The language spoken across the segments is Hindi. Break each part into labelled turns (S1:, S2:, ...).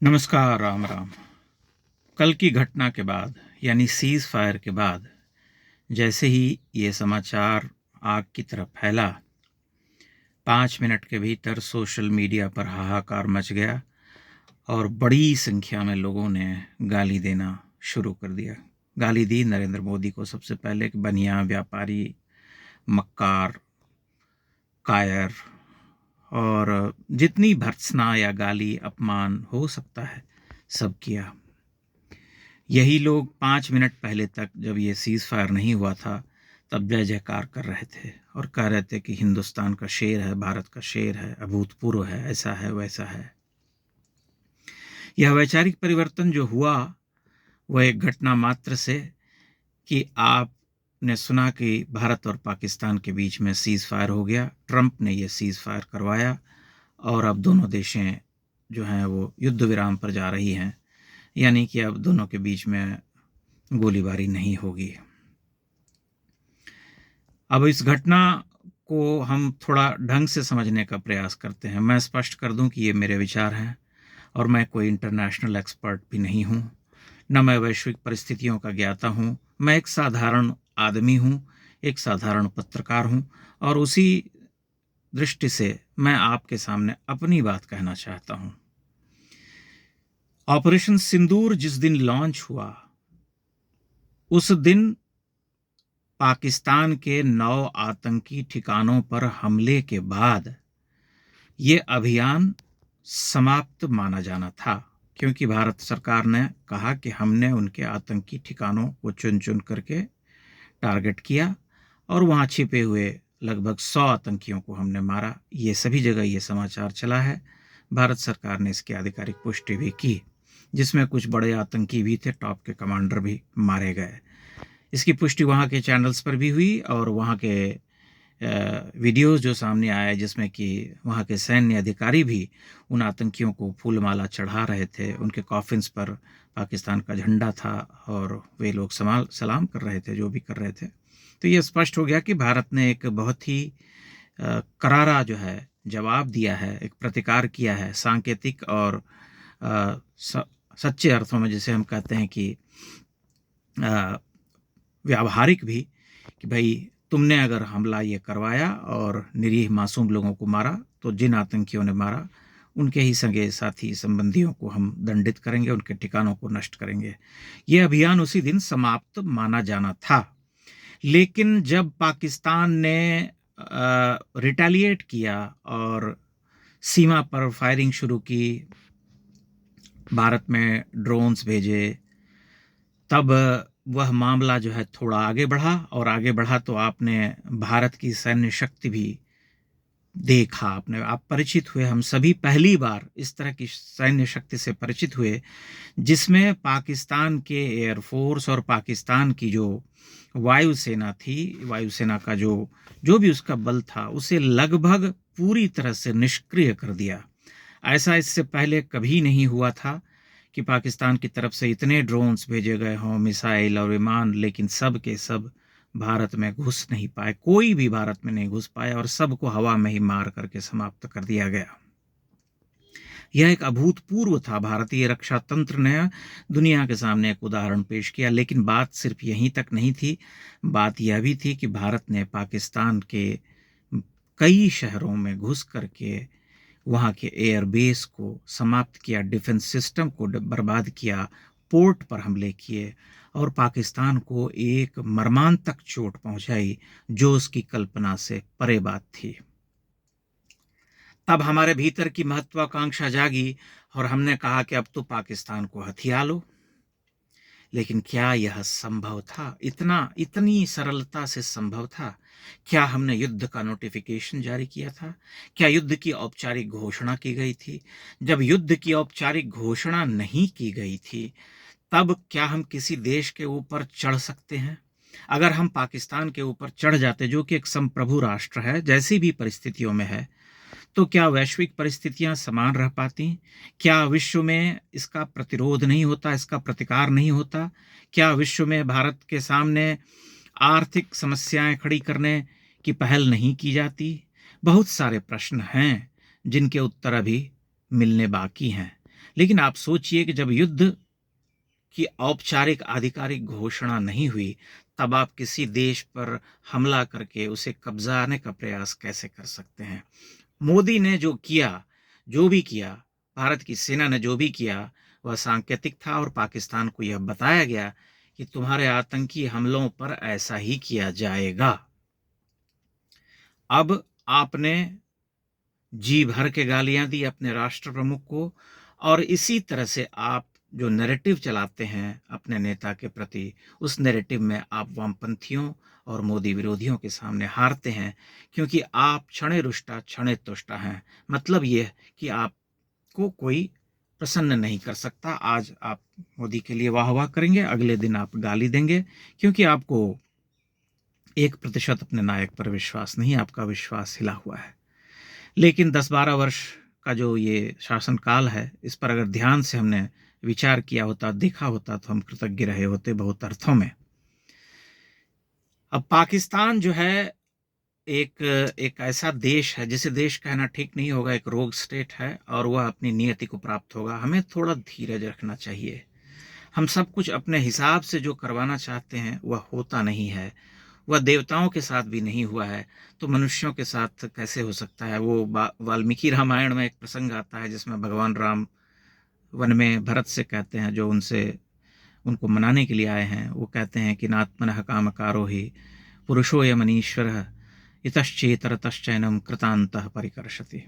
S1: नमस्कार, राम राम। कल की घटना के बाद यानी सीज़ फायर के बाद जैसे ही ये समाचार आग की तरह फैला, 5 मिनट के भीतर सोशल मीडिया पर हाहाकार मच गया और बड़ी संख्या में लोगों ने गाली देना शुरू कर दिया। गाली दी नरेंद्र मोदी को सबसे पहले कि बनिया, व्यापारी, मक्कार, कायर और जितनी भर्त्सना या गाली अपमान हो सकता है सब किया। यही लोग 5 मिनट पहले तक जब ये सीज़ फायर नहीं हुआ था तब जय जयकार कर रहे थे और कह रहे थे कि हिंदुस्तान का शेर है, भारत का शेर है, अभूतपूर्व है, ऐसा है, वैसा है। यह वैचारिक परिवर्तन जो हुआ वह एक घटना मात्र से कि आपने सुना कि भारत और पाकिस्तान के बीच में सीज़ फायर हो गया, ट्रंप ने यह सीज़ फायर करवाया और अब दोनों देशें जो हैं वो युद्ध विराम पर जा रही हैं, यानी कि अब दोनों के बीच में गोलीबारी नहीं होगी। अब इस घटना को हम थोड़ा ढंग से समझने का प्रयास करते हैं। मैं स्पष्ट कर दूं कि ये मेरे विचार हैं और मैं कोई इंटरनेशनल एक्सपर्ट भी नहीं हूं, न मैं वैश्विक परिस्थितियों का ज्ञाता हूं। मैं एक साधारण आदमी हूं, एक साधारण पत्रकार हूं और उसी दृष्टि से मैं आपके सामने अपनी बात कहना चाहता हूं। ऑपरेशन सिंदूर जिस दिन लॉन्च हुआ उस दिन पाकिस्तान के 9 आतंकी ठिकानों पर हमले के बाद ये अभियान समाप्त माना जाना था, क्योंकि भारत सरकार ने कहा कि हमने उनके आतंकी ठिकानों को चुन चुन करके टारगेट किया और वहाँ छिपे हुए लगभग 100 आतंकियों को हमने मारा। ये सभी जगह ये समाचार चला है। भारत सरकार ने इसकी आधिकारिक पुष्टि भी की, जिसमें कुछ बड़े आतंकी भी थे, टॉप के कमांडर भी मारे गए। इसकी पुष्टि वहाँ के चैनल्स पर भी हुई और वहाँ के वीडियोस जो सामने आए जिसमें कि वहाँ के सैन्य अधिकारी भी उन आतंकियों को फूलमाला चढ़ा रहे थे, उनके कॉफिन्स पर पाकिस्तान का झंडा था और वे लोग सलाम कर रहे थे, जो भी कर रहे थे। तो ये स्पष्ट हो गया कि भारत ने एक बहुत ही करारा जो है जवाब दिया है, एक प्रतिकार किया है, सांकेतिक और सच्चे अर्थों में जिसे हम कहते हैं कि व्यावहारिक भी, कि भाई तुमने अगर हमला ये करवाया और निरीह मासूम लोगों को मारा तो जिन आतंकियों ने मारा उनके ही सगे साथी संबंधियों को हम दंडित करेंगे, उनके ठिकानों को नष्ट करेंगे। ये अभियान उसी दिन समाप्त माना जाना था। लेकिन जब पाकिस्तान ने रिटेलिएट किया और सीमा पर फायरिंग शुरू की, भारत में ड्रोन्स भेजे, तब वह मामला जो है थोड़ा आगे बढ़ा और आगे बढ़ा तो आपने भारत की सैन्य शक्ति भी देखा, आप परिचित हुए। हम सभी पहली बार इस तरह की सैन्य शक्ति से परिचित हुए जिसमें पाकिस्तान के एयरफोर्स और पाकिस्तान की जो वायुसेना थी, वायुसेना का जो भी उसका बल था उसे लगभग पूरी तरह से निष्क्रिय कर दिया। ऐसा इससे पहले कभी नहीं हुआ था कि पाकिस्तान की तरफ से इतने ड्रोन्स भेजे गए हों, मिसाइल और विमान, लेकिन सब के सब भारत में घुस नहीं पाए। कोई भी भारत में नहीं घुस पाया और सबको हवा में ही मार करके समाप्त कर दिया गया। यह एक अभूतपूर्व था। भारतीय रक्षा तंत्र ने दुनिया के सामने एक उदाहरण पेश किया। लेकिन बात सिर्फ यहीं तक नहीं थी, बात यह भी थी कि भारत ने पाकिस्तान के कई शहरों में घुस करके वहाँ के एयरबेस को समाप्त किया, डिफेंस सिस्टम को बर्बाद किया, पोर्ट पर हमले किए और पाकिस्तान को एक मर्मांतक चोट पहुंचाई जो उसकी कल्पना से परे बात थी। तब हमारे भीतर की महत्वाकांक्षा जागी और हमने कहा कि अब तो पाकिस्तान को हथिया लो। लेकिन क्या यह संभव था? इतनी सरलता से संभव था? क्या हमने युद्ध का नोटिफिकेशन जारी किया था? क्या युद्ध की औपचारिक घोषणा की गई थी? जब युद्ध की औपचारिक घोषणा नहीं की गई थी तब क्या हम किसी देश के ऊपर चढ़ सकते हैं? अगर हम पाकिस्तान के ऊपर चढ़ जाते, जो कि एक संप्रभु राष्ट्र है, जैसी भी परिस्थितियों में है, तो क्या वैश्विक परिस्थितियां समान रह पाती? क्या विश्व में इसका प्रतिरोध नहीं होता, इसका प्रतिकार नहीं होता? क्या विश्व में भारत के सामने आर्थिक समस्याएं खड़ी करने की पहल नहीं की जाती? बहुत सारे प्रश्न हैं जिनके उत्तर अभी मिलने बाकी हैं। लेकिन आप सोचिए कि जब युद्ध की औपचारिक आधिकारिक घोषणा नहीं हुई, तब आप किसी देश पर हमला करके उसे कब्जाने का प्रयास कैसे कर सकते हैं? मोदी ने जो किया, जो भी किया, भारत की सेना ने जो भी किया, वह सांकेतिक था और पाकिस्तान को यह बताया गया कि तुम्हारे आतंकी हमलों पर ऐसा ही किया जाएगा। अब आपने जी भर के गालियां दी अपने राष्ट्र प्रमुख को, और इसी तरह से आप जो नैरेटिव चलाते हैं अपने नेता के प्रति, उस नैरेटिव में आप वामपंथियों और मोदी विरोधियों के सामने हारते हैं, क्योंकि आप क्षणे रुष्टा क्षणे तुष्टा हैं। मतलब यह कि आपको कोई प्रसन्न नहीं कर सकता। आज आप मोदी के लिए वाह वाह करेंगे, अगले दिन आप गाली देंगे, क्योंकि आपको 1% अपने नायक पर विश्वास नहीं, आपका विश्वास हिला हुआ है। लेकिन 10-12 वर्ष का जो ये शासनकाल है, इस पर अगर ध्यान से हमने विचार किया होता, देखा होता, तो हम कृतज्ञ रहे होते बहुत अर्थों में। अब पाकिस्तान जो है एक एक ऐसा देश है जिसे देश कहना ठीक नहीं होगा, एक रोग स्टेट है, और वह अपनी नियति को प्राप्त होगा। हमें थोड़ा धीरज रखना चाहिए। हम सब कुछ अपने हिसाब से जो करवाना चाहते हैं वह होता नहीं है। वह देवताओं के साथ भी नहीं हुआ है, तो मनुष्यों के साथ कैसे हो सकता है? वो वाल्मीकि रामायण में एक प्रसंग आता है जिसमें भगवान राम वन में भरत से कहते हैं, जो उनको मनाने के लिए आए हैं, वो कहते हैं कि नात्मनः कामकारो हि पुरुषोयमनीश्वरः इतश्चेतरतश्चैनम कृतान्तः परिकर्षति,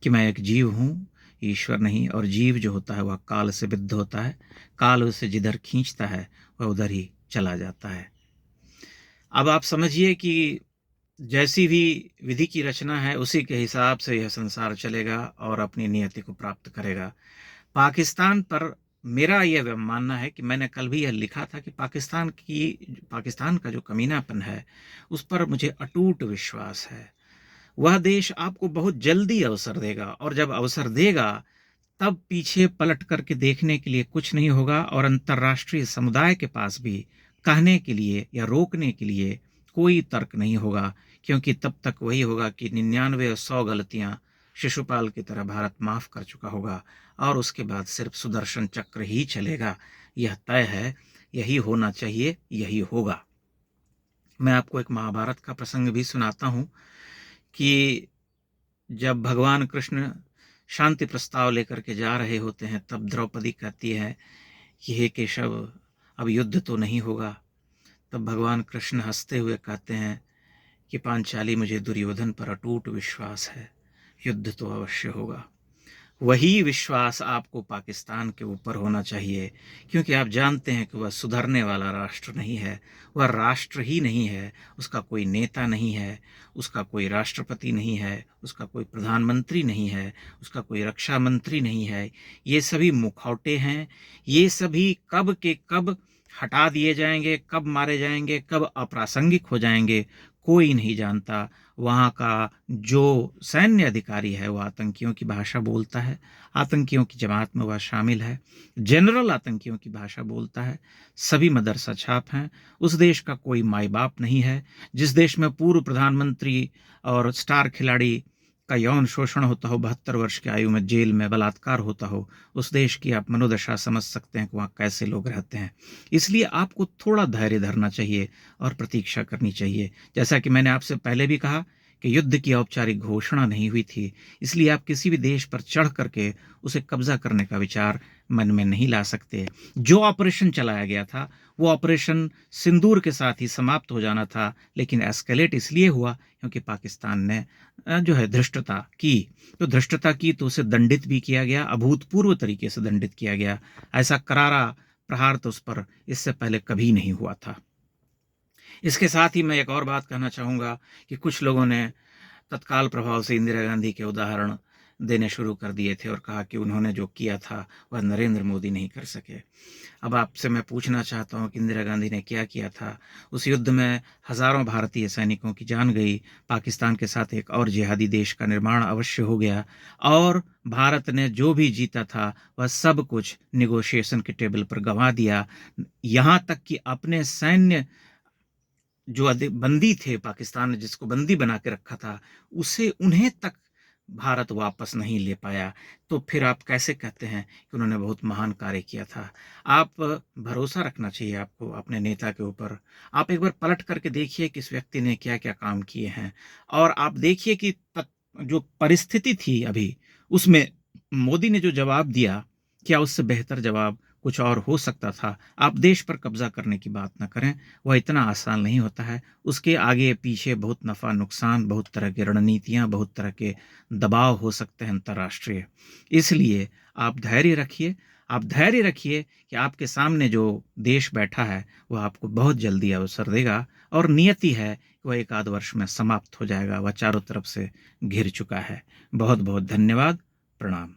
S1: कि मैं एक जीव हूँ, ईश्वर नहीं। और जीव जो होता है वह काल से विद्ध होता है, काल उसे जिधर खींचता है वह उधर ही चला जाता है। अब आप समझिए कि जैसी भी विधि की रचना है उसी के हिसाब से यह संसार चलेगा और अपनी नियति को प्राप्त करेगा। पाकिस्तान पर मेरा यह मानना है कि मैंने कल भी यह लिखा था कि पाकिस्तान का जो कमीनापन है उस पर मुझे अटूट विश्वास है। वह देश आपको बहुत जल्दी अवसर देगा, और जब अवसर देगा तब पीछे पलट करके देखने के लिए कुछ नहीं होगा, और अंतर्राष्ट्रीय समुदाय के पास भी कहने के लिए या रोकने के लिए कोई तर्क नहीं होगा, क्योंकि तब तक वही होगा कि 99 और 100 गलतियां शिशुपाल की तरह भारत माफ कर चुका होगा, और उसके बाद सिर्फ सुदर्शन चक्र ही चलेगा। यह तय है, यही होना चाहिए, यही होगा। मैं आपको एक महाभारत का प्रसंग भी सुनाता हूं कि जब भगवान कृष्ण शांति प्रस्ताव लेकर के जा रहे होते हैं, तब द्रौपदी कहती है कि हे केशव, अब युद्ध तो नहीं होगा। तब भगवान कृष्ण हंसते हुए कहते हैं कि पांचाली, मुझे दुर्योधन पर अटूट विश्वास है, युद्ध तो अवश्य होगा। वही विश्वास आपको पाकिस्तान के ऊपर होना चाहिए, क्योंकि आप जानते हैं कि वह सुधरने वाला राष्ट्र नहीं है, वह राष्ट्र ही नहीं है, उसका कोई नेता नहीं है, उसका कोई राष्ट्रपति नहीं है, उसका कोई प्रधानमंत्री नहीं है, उसका कोई रक्षा मंत्री नहीं है। ये सभी मुखौटे हैं, ये सभी कब के कब हटा दिए जाएंगे, कब मारे जाएंगे, कब अप्रासंगिक हो जाएंगे, कोई नहीं जानता। वहाँ का जो सैन्य अधिकारी है वो आतंकियों की भाषा बोलता है, आतंकियों की जमात में वह शामिल है, जनरल आतंकियों की भाषा बोलता है, सभी मदरसा छाप हैं। उस देश का कोई माई बाप नहीं है। जिस देश में पूर्व प्रधानमंत्री और स्टार खिलाड़ी का यौन शोषण होता हो, 72 वर्ष की आयु में जेल में बलात्कार होता हो, उस देश की आप मनोदशा समझ सकते हैं कि वहाँ कैसे लोग रहते हैं। इसलिए आपको थोड़ा धैर्य धरना चाहिए और प्रतीक्षा करनी चाहिए। जैसा कि मैंने आपसे पहले भी कहा कि युद्ध की औपचारिक घोषणा नहीं हुई थी, इसलिए आप किसी भी देश पर चढ़ करके उसे कब्जा करने का विचार मन में नहीं ला सकते। जो ऑपरेशन चलाया गया था वो ऑपरेशन सिंदूर के साथ ही समाप्त हो जाना था, लेकिन एस्केलेट इसलिए हुआ क्योंकि पाकिस्तान ने जो है धृष्टता की। तो धृष्टता की तो उसे दंडित भी किया गया, अभूतपूर्व तरीके से दंडित किया गया। ऐसा करारा प्रहार तो उस पर इससे पहले कभी नहीं हुआ था। इसके साथ ही मैं एक और बात कहना चाहूँगा कि कुछ लोगों ने तत्काल प्रभाव से इंदिरा गांधी के उदाहरण देने शुरू कर दिए थे और कहा कि उन्होंने जो किया था वह नरेंद्र मोदी नहीं कर सके। अब आपसे मैं पूछना चाहता हूं कि इंदिरा गांधी ने क्या किया था? उस युद्ध में हजारों भारतीय सैनिकों की जान गई, पाकिस्तान के साथ एक और जिहादी देश का निर्माण अवश्य हो गया, और भारत ने जो भी जीता था वह सब कुछ निगोशिएशन के टेबल पर गंवा दिया। यहाँ तक कि अपने सैन्य जो बंदी थे, पाकिस्तान ने जिसको बंदी बना के रखा था, उसे उन्हें तक भारत वापस नहीं ले पाया, तो फिर आप कैसे कहते हैं कि उन्होंने बहुत महान कार्य किया था? आप भरोसा रखना चाहिए आपको अपने नेता के ऊपर। आप एक बार पलट करके देखिए कि इस व्यक्ति ने क्या-क्या काम किए हैं, और आप देखिए कि जो परिस्थिति थी अभी, उसमें मोदी ने जो जवाब दिया, क्या उससे बेहतर जवाब कुछ और हो सकता था? आप देश पर कब्ज़ा करने की बात ना करें, वह इतना आसान नहीं होता है। उसके आगे-पीछे बहुत नफ़ा-नुकसान, बहुत तरह की रणनीतियाँ, बहुत तरह के दबाव हो सकते हैं अंतर्राष्ट्रीय। इसलिए आप धैर्य रखिए कि आपके सामने जो देश बैठा है, वह आपको बहुत जल्दी अवसर देगा, और नियति है कि वह 1 आध वर्ष में समाप्त हो जाएगा, वह चारों तरफ से घिर चुका है। बहुत-बहुत धन्यवाद। प्रणाम।